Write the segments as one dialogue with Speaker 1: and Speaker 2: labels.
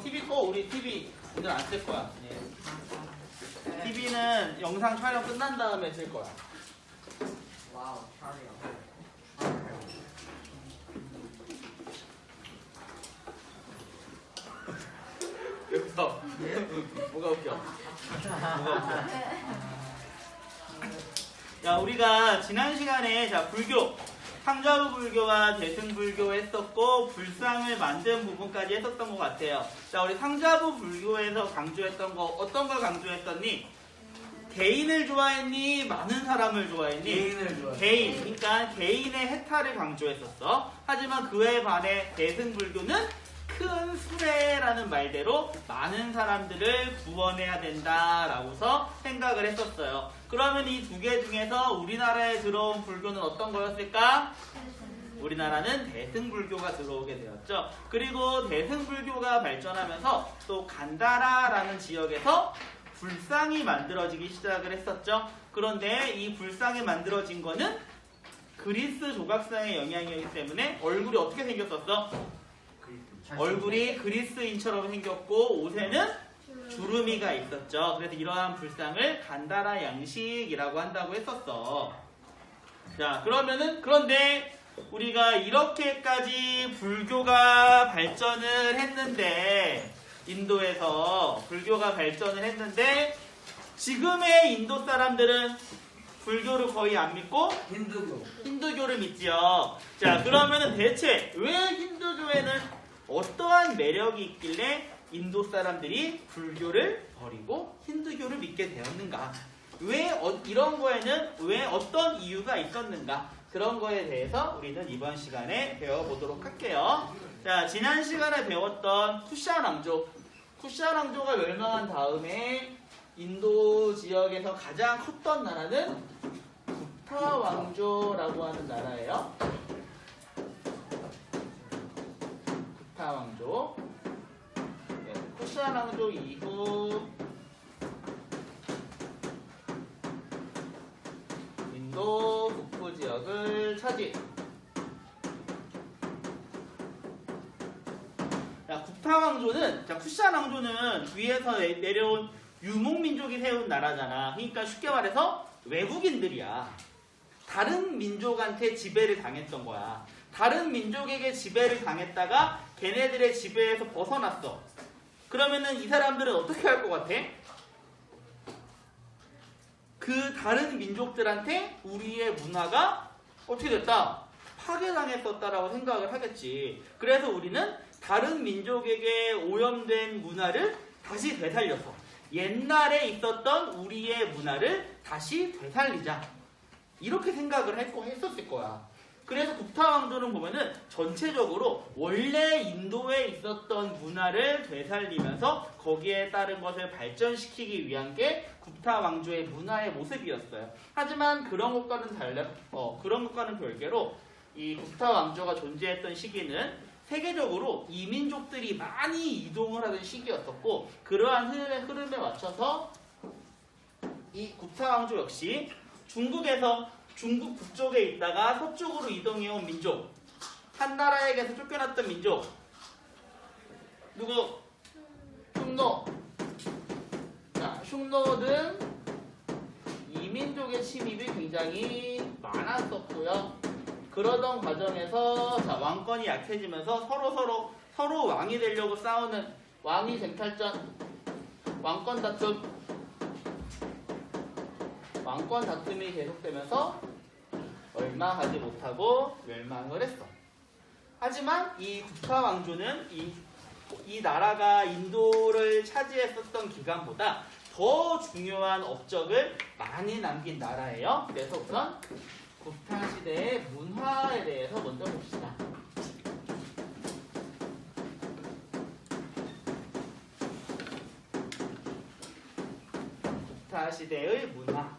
Speaker 1: TV 꺼. 우리 TV 오늘 안 쓸 거야. TV는 영상 촬영 끝난 다음에 쓸 거야.
Speaker 2: 와우, 촬영.
Speaker 1: 왜 웃어? 뭐가 웃겨? 자, 우리가 지난 시간에 불교, 상자부 불교와 대승불교 했었고 불상을 만든 부분까지 했었던 것 같아요. 자, 우리 상자부 불교에서 강조했던 거 어떤 걸 강조했었니? 개인을 좋아했니? 많은 사람을 좋아했니?
Speaker 2: 개인을 좋아해.
Speaker 1: 개인. 그러니까 개인의 해탈을 강조했었어. 하지만 그에 반해 대승불교는 큰 수레라는 말대로 많은 사람들을 구원해야 된다라고서 생각을 했었어요. 그러면 이 두 개 중에서 우리나라에 들어온 불교는 어떤 거였을까? 우리나라는 대승불교가 들어오게 되었죠. 그리고 대승불교가 발전하면서 또 간다라라는 지역에서 불상이 만들어지기 시작을 했었죠. 그런데 이 불상이 만들어진 거는 그리스 조각상의 영향이기 때문에 얼굴이 어떻게 생겼었어? 얼굴이 그리스인처럼 생겼고 옷에는 주름이가 있었죠. 그래서 이러한 불상을 간다라 양식이라고 한다고 했었어. 자, 그런데 우리가 이렇게까지 불교가 발전을 했는데, 인도에서 불교가 발전을 했는데 지금의 인도 사람들은 불교를 거의 안 믿고 힌두교를 믿지요. 자, 그러면은 대체 왜 힌두교에는 어떠한 매력이 있길래 인도 사람들이 불교를 버리고 힌두교를 믿게 되었는가? 왜 이런 거에는 왜 어떤 이유가 있었는가? 그런 거에 대해서 우리는 이번 시간에 배워보도록 할게요. 자, 지난 시간에 배웠던 쿠샤왕조가 멸망한 다음에 인도 지역에서 가장 컸던 나라는 구타 왕조라고 하는 나라예요. 구타 왕조. 쿠샤 왕조 이후 인도 북부 지역을 차지. 구타 왕조는, 쿠샤 왕조는 위에서 내려온 유목민족이 세운 나라잖아. 그러니까 쉽게 말해서 외국인들이야. 다른 민족한테 지배를 당했던 거야. 다른 민족에게 지배를 당했다가 걔네들의 지배에서 벗어났어. 그러면은 이 사람들은 어떻게 할 것 같아? 그 다른 민족들한테 우리의 문화가 어떻게 됐다? 파괴당했었다라고 생각을 하겠지. 그래서 우리는 다른 민족에게 오염된 문화를 다시 되살려서 옛날에 있었던 우리의 문화를 다시 되살리자. 이렇게 생각을 했었을 거야. 그래서 구타 왕조는 보면은 전체적으로 원래 인도에 있었던 문화를 되살리면서 거기에 따른 것을 발전시키기 위한 게 구타 왕조의 문화의 모습이었어요. 하지만 그런 것과는 별개로 이 구타 왕조가 존재했던 시기는 세계적으로 이민족들이 많이 이동을 하던 시기였었고, 그러한 흐름에 맞춰서 이 구타 왕조 역시 중국 북쪽에 있다가 서쪽으로 이동해온 민족, 한 나라에게서 쫓겨났던 민족, 누구? 흉노. 자, 흉노는 이민족의 침입이 굉장히 많았었고요. 그러던 과정에서 왕권이 약해지면서 서로 왕이 되려고 싸우는 왕위 쟁탈전, 왕권 다툼이 계속되면서 얼마 하지 못하고 멸망을 했어. 하지만 이 구타 왕조는 이 나라가 인도를 차지했었던 기간보다 더 중요한 업적을 많이 남긴 나라예요. 그래서 우선 구타 시대의 문화에 대해서 먼저 봅시다. 구타 시대의 문화.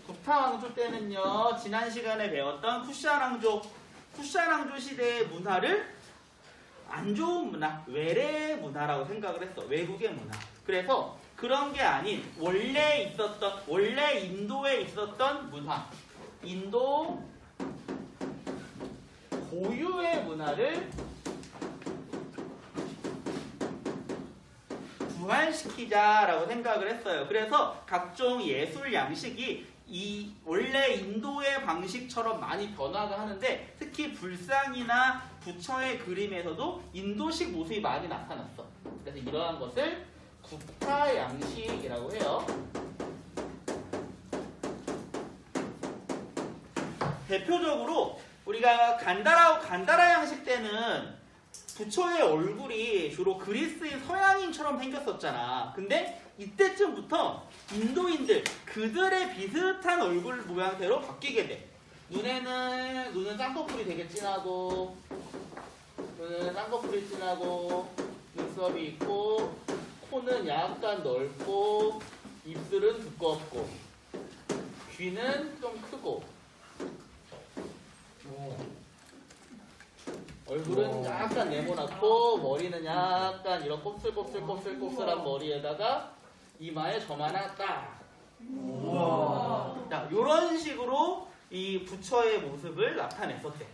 Speaker 1: 구타 왕조 때는요, 지난 시간에 배웠던 쿠샤 왕조 시대의 문화를 안 좋은 문화, 외래 문화라고 생각을 했어. 외국의 문화. 그래서 그런 게 아닌 원래 인도에 있었던 문화, 인도 고유의 문화를 부활시키자라고 생각을 했어요. 그래서 각종 예술 양식이 이 원래 인도의 방식처럼 많이 변화가 하는데 특히 불상이나 부처의 그림에서도 인도식 모습이 많이 나타났어. 그래서 이러한 것을 구타 양식이라고 해요. 대표적으로 우리가 간다라 양식 때는 부처의 얼굴이 주로 그리스의 서양인처럼 생겼었잖아. 근데 이때쯤부터 인도인들 그들의 비슷한 얼굴 모양대로 바뀌게 돼. 눈은 쌍꺼풀이 되게 진하고, 눈썹이 있고, 코는 약간 넓고, 입술은 두껍고, 귀는 좀 크고, 얼굴은 약간 네모나고, 머리는 약간 이런 곱슬곱슬한 머리에다가 이마에 점 하나 딱. 자, 요런 식으로 이 부처의 모습을 나타냈었대.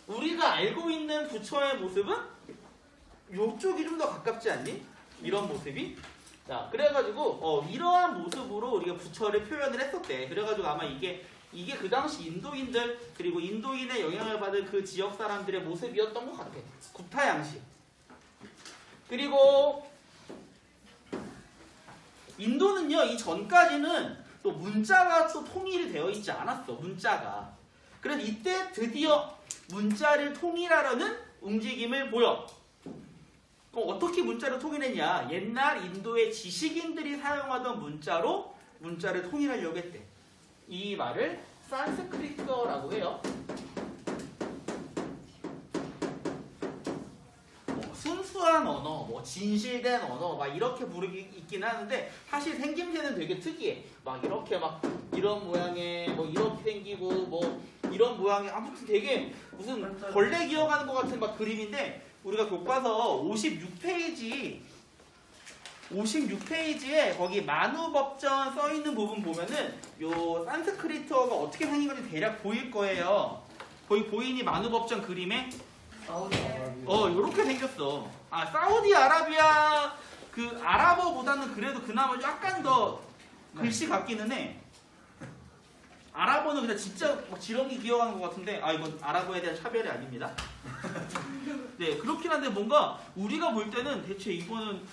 Speaker 1: 우리가 알고 있는 부처의 모습은 요쪽이 좀 더 가깝지 않니? 이런 모습이? 자, 그래가지고 이러한 모습으로 우리가 부처를 표현을 했었대. 그래가지고 아마 이게 그 당시 인도인들 그리고 인도인의 영향을 받은 그 지역 사람들의 모습이었던 것 같아. 구타 양식. 그리고 인도는요, 이 전까지는 또 문자가 또 통일이 되어 있지 않았어. 문자가. 그래서 이때 드디어 문자를 통일하려는 움직임을 보여. 그럼 어떻게 문자를 통일했냐? 옛날 인도의 지식인들이 사용하던 문자로 문자를 통일하려고 했대. 이 말을 산스크리트어라고 해요. 순수한 언어, 진실된 언어, 막 이렇게 부르기 있긴 하는데 사실 생김새는 되게 특이해. 막 이렇게 막 이런 모양의 뭐 이렇게 생기고 뭐 이런 모양의 아무튼 되게 무슨 벌레 기어가는 것 같은 막 그림인데 우리가 교과서 56페이지에 거기 만우법전 써 있는 부분 보면은 요 산스크리트어가 어떻게 생긴 건지 대략 보일 거예요. 거기 보이니 만우법전 그림에? 요렇게 생겼어. 사우디아라비아 그 아랍어보다는 그래도 그나마 약간 더 글씨 같기는 해. 아랍어는 그냥 진짜 막 지렁이 기어가는 것 같은데 이건 아랍어에 대한 차별이 아닙니다. 네, 그렇긴 한데 뭔가 우리가 볼 때는 대체 이거는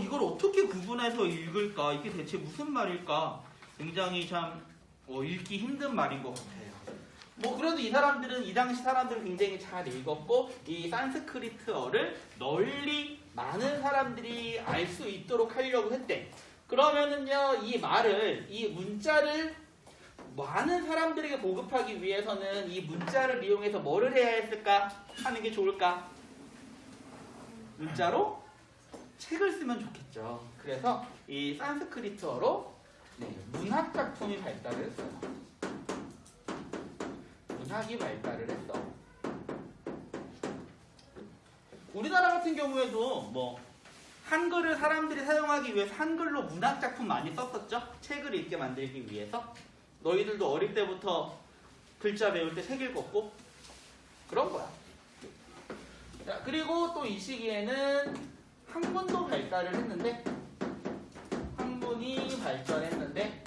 Speaker 1: 이걸 어떻게 구분해서 읽을까? 이게 대체 무슨 말일까? 굉장히 참 읽기 힘든 말인 것 같아요. 그래도 이 당시 사람들은 굉장히 잘 읽었고 이 산스크리트어를 널리 많은 사람들이 알 수 있도록 하려고 했대. 그러면은요, 이 문자를 많은 사람들에게 보급하기 위해서는 이 문자를 이용해서 뭐를 해야 했을까? 하는 게 좋을까? 문자로 책을 쓰면 좋겠죠. 그래서 이 산스크리트어로 문학 작품이 발달을 했어요. 문학이 발달을 했어. 우리나라 같은 경우에도 한글을 사람들이 사용하기 위해서 한글로 문학 작품 많이 썼었죠. 책을 읽게 만들기 위해서. 너희들도 어릴 때부터 글자 배울 때 책 읽었고 그런 거야. 자, 그리고 또 이 시기에는 학문도 발달을 했는데 학문이 발달했는데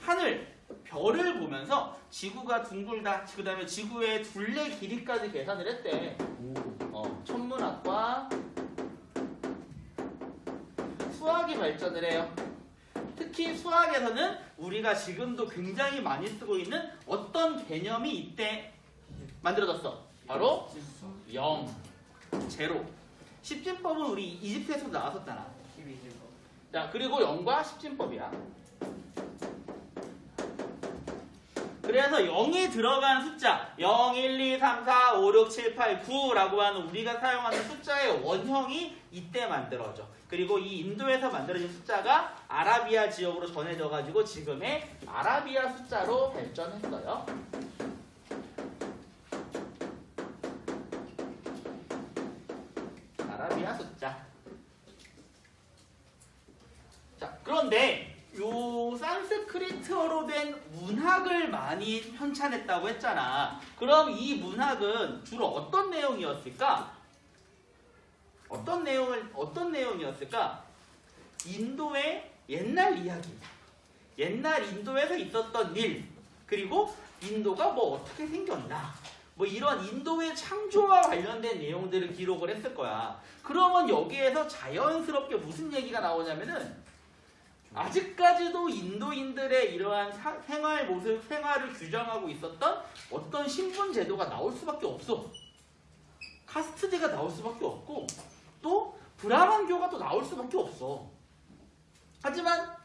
Speaker 1: 하늘, 별을 보면서 지구가 둥글다, 그 다음에 지구의 둘레 길이까지 계산을 했대. 천문학과 수학이 발전을 해요. 특히 수학에서는 우리가 지금도 굉장히 많이 쓰고 있는 어떤 개념이 이때 만들어졌어. 바로 0, 제로. 십진법은 우리 이집트에서 나왔었잖아. 자, 그리고 0과 십진법이야. 그래서 0이 들어간 숫자 0, 1, 2, 3, 4, 5, 6, 7, 8, 9라고 하는 우리가 사용하는 숫자의 원형이 이때 만들어져. 그리고 이 인도에서 만들어진 숫자가 아라비아 지역으로 전해져가지고 지금의 아라비아 숫자로 발전했어요. 아라비아 숫자. 자, 그런데 요 산스크리트어로 된 문학을 많이 편찬했다고 했잖아. 그럼 이 문학은 주로 어떤 내용이었을까? 어떤 내용이었을까? 인도의 옛날 이야기, 옛날 인도에서 있었던 일, 그리고 인도가 뭐 어떻게 생겼나, 뭐 이런 인도의 창조와 관련된 내용들을 기록을 했을 거야. 그러면 여기에서 자연스럽게 무슨 얘기가 나오냐면은 아직까지도 인도인들의 이러한 생활 모습, 생활을 규정하고 있었던 어떤 신분 제도가 나올 수밖에 없어. 카스트제가 나올 수밖에 없고 또 브라만교가 또 나올 수밖에 없어. 하지만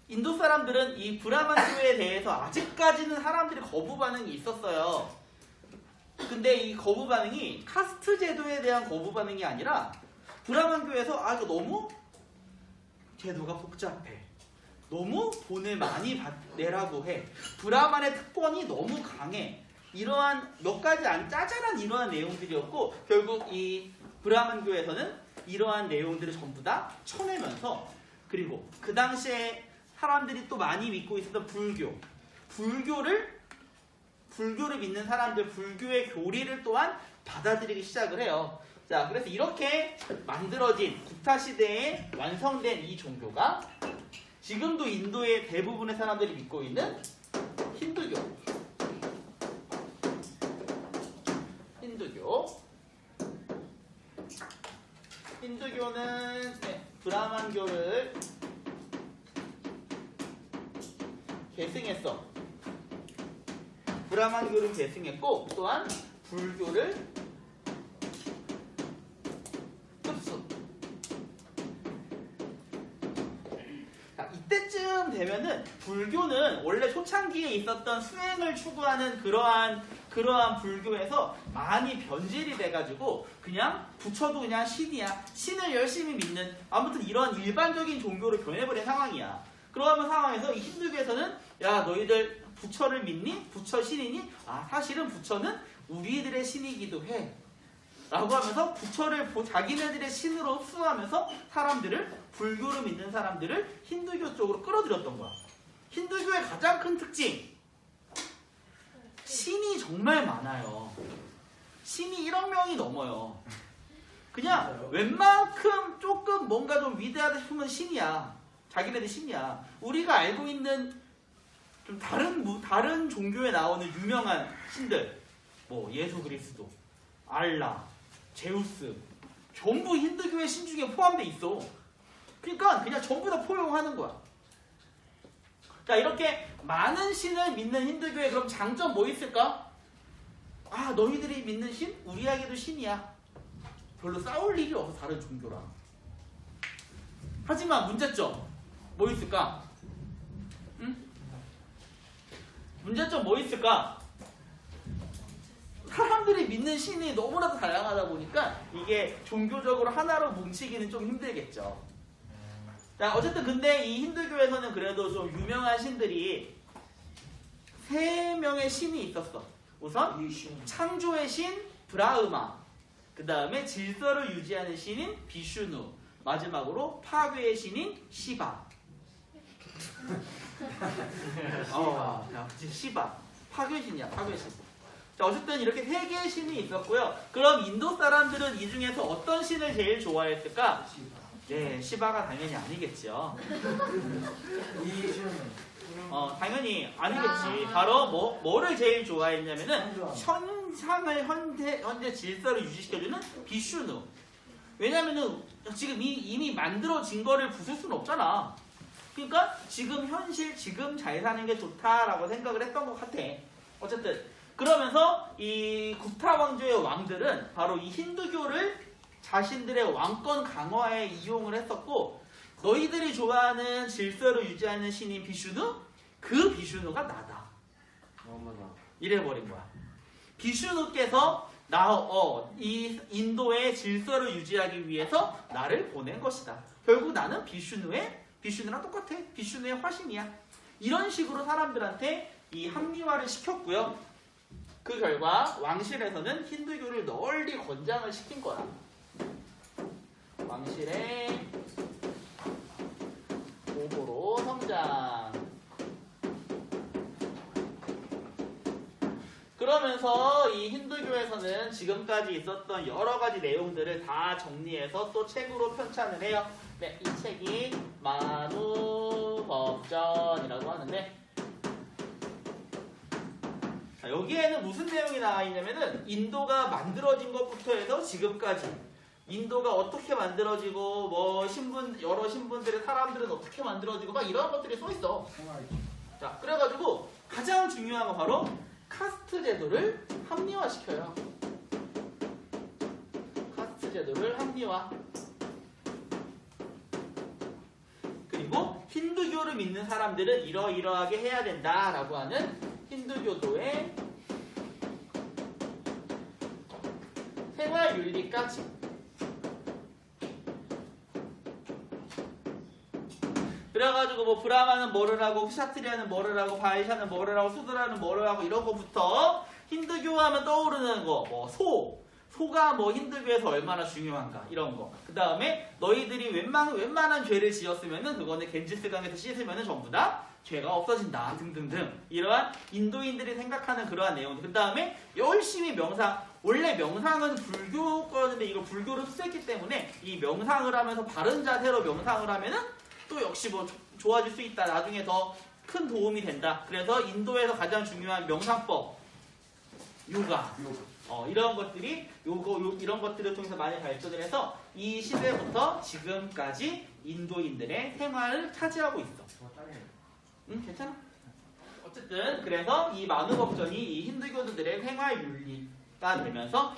Speaker 1: 인도 사람들은 이 브라만교에 대해서 아직까지는 사람들이 거부 반응이 있었어요. 근데 이 거부 반응이 카스트 제도에 대한 거부 반응이 아니라 브라만교에서 이거 너무 제도가 복잡해, 너무 돈을 많이 내라고 해, 브라만의 특권이 너무 강해, 이러한 몇 가지 안 짜잘한 이러한 내용들이었고, 결국 이 브라만교에서는 이러한 내용들을 전부 다 쳐내면서, 그리고 그 당시에 사람들이 또 많이 믿고 있었던 불교를 믿는 사람들, 불교의 교리를 또한 받아들이기 시작을 해요. 자, 그래서 이렇게 만들어진 구타 시대에 완성된 이 종교가 지금도 인도의 대부분의 사람들이 믿고 있는 힌두교. 힌두교는 브라만교를 계승했어. 브라만교를 계승했고 또한 불교를 흡수. 자, 이때쯤 되면은 불교는 원래 초창기에 있었던 수행을 추구하는 그러한 불교에서 많이 변질이 돼가지고 그냥 부처도 그냥 신이야, 신을 열심히 믿는, 아무튼 이런 일반적인 종교로 변해버린 상황이야. 그러면 상황에서 이 힌두교에서는 야, 너희들 부처를 믿니? 부처 신이니? 사실은 부처는 우리들의 신이기도 해 라고 하면서 부처를 자기네들의 신으로 흡수하면서 불교를 믿는 사람들을 힌두교 쪽으로 끌어들였던 거야. 힌두교의 가장 큰 특징, 신이 정말 많아요. 신이 1억 명이 넘어요. 그냥 웬만큼 조금 뭔가 좀 위대하다 싶으면 신이야. 자기네들 신이야. 우리가 알고 있는 좀 다른 종교에 나오는 유명한 신들, 뭐 예수 그리스도, 알라, 제우스, 전부 힌두교의 신 중에 포함돼 있어. 그러니까 그냥 전부 다 포용하는 거야. 자, 이렇게 많은 신을 믿는 힌두교에 그럼 장점 뭐 있을까? 너희들이 믿는 신? 우리에게도 신이야. 별로 싸울 일이 없어, 다른 종교랑. 하지만 문제점 뭐 있을까? 응? 문제점 뭐 있을까? 사람들이 믿는 신이 너무나도 다양하다 보니까 이게 종교적으로 하나로 뭉치기는 좀 힘들겠죠. 자, 어쨌든 근데 이 힌두교에서는 그래도 좀 유명한 신들이 3명의 신이 있었어. 우선 창조의 신 브라흐마, 그 다음에 질서를 유지하는 신인 비슈누, 마지막으로 파괴의 신인 시바. 시바. 파괴신이야, 파괴신. 자, 어쨌든 이렇게 3개의 신이 있었고요. 그럼 인도 사람들은 이 중에서 어떤 신을 제일 좋아했을까? 네, 시바가 당연히 아니겠죠. 당연히 아니겠지. 바로 뭐를 제일 좋아했냐면은 현상을 현재 질서를 유지시켜주는 비슈누. 왜냐면은 지금 이미 만들어진 거를 부술 수는 없잖아. 그러니까 지금 현실, 지금 잘 사는 게 좋다라고 생각을 했던 것 같아. 어쨌든 그러면서 이 구타 왕조의 왕들은 바로 이 힌두교를 자신들의 왕권 강화에 이용을 했었고, 너희들이 좋아하는 질서를 유지하는 신인 비슈누, 그 비슈누가 나다. 이래버린 거야. 비슈누께서 이 인도의 질서를 유지하기 위해서 나를 보낸 것이다. 결국 나는 비슈누랑 똑같아. 비슈누의 화신이야. 이런 식으로 사람들한테 이 합리화를 시켰고요. 그 결과 왕실에서는 힌두교를 널리 권장을 시킨 거야. 왕실의 고고로 성장. 그러면서 이 힌두교에서는 지금까지 있었던 여러 가지 내용들을 다 정리해서 또 책으로 편찬을 해요. 네, 이 책이 만우법전이라고 하는데, 자, 여기에는 무슨 내용이 나와 있냐면은 인도가 만들어진 것부터 해서 지금까지 인도가 어떻게 만들어지고 뭐 여러 신분들의 사람들은 어떻게 만들어지고 막 이런 것들이 써 있어. 자, 그래가지고 가장 중요한 건 바로 카스트 제도를 합리화시켜요. 카스트 제도를 합리화. 그리고 힌두교를 믿는 사람들은 이러이러하게 해야 된다라고 하는 힌두교도의 생활윤리까지. 그래가지고 뭐 브라마는 뭐를 하고 샤트리아는 뭐를 하고 바이샤는 뭐를 하고 수드라는 뭐를 하고 이런 거부터 힌두교 하면 떠오르는 거 뭐 소가 뭐 힌두교에서 얼마나 중요한가 이런 거. 그 다음에 너희들이 웬만한 죄를 지었으면은 그거는 겐지스강에서 씻으면은 전부 다 죄가 없어진다 등등등 이러한 인도인들이 생각하는 그러한 내용들. 그 다음에 열심히 원래 명상은 불교 거였는데 이걸 불교로 흡수했기 때문에 이 명상을 하면서 바른 자세로 명상을 하면은 또 역시 뭐 좋아질 수 있다. 나중에 더 큰 도움이 된다. 그래서 인도에서 가장 중요한 명상법, 요가, 이런 것들이 이런 것들을 통해서 많이 발전을 해서 이 시대부터 지금까지 인도인들의 생활을 차지하고 있어. 응, 괜찮아. 어쨌든 그래서 이 만우법전이 이 힌두교도들의 생활 윤리가 되면서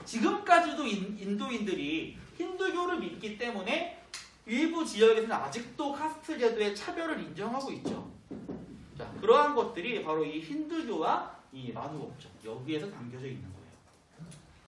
Speaker 1: 지금까지도 인도인들이 힌두교를 믿기 때문에 일부 지역에서는 아직도 카스트 제도의 차별을 인정하고 있죠. 자, 그러한 것들이 바로 이 힌두교와 이 만우법전 여기에서 담겨져 있는 거예요.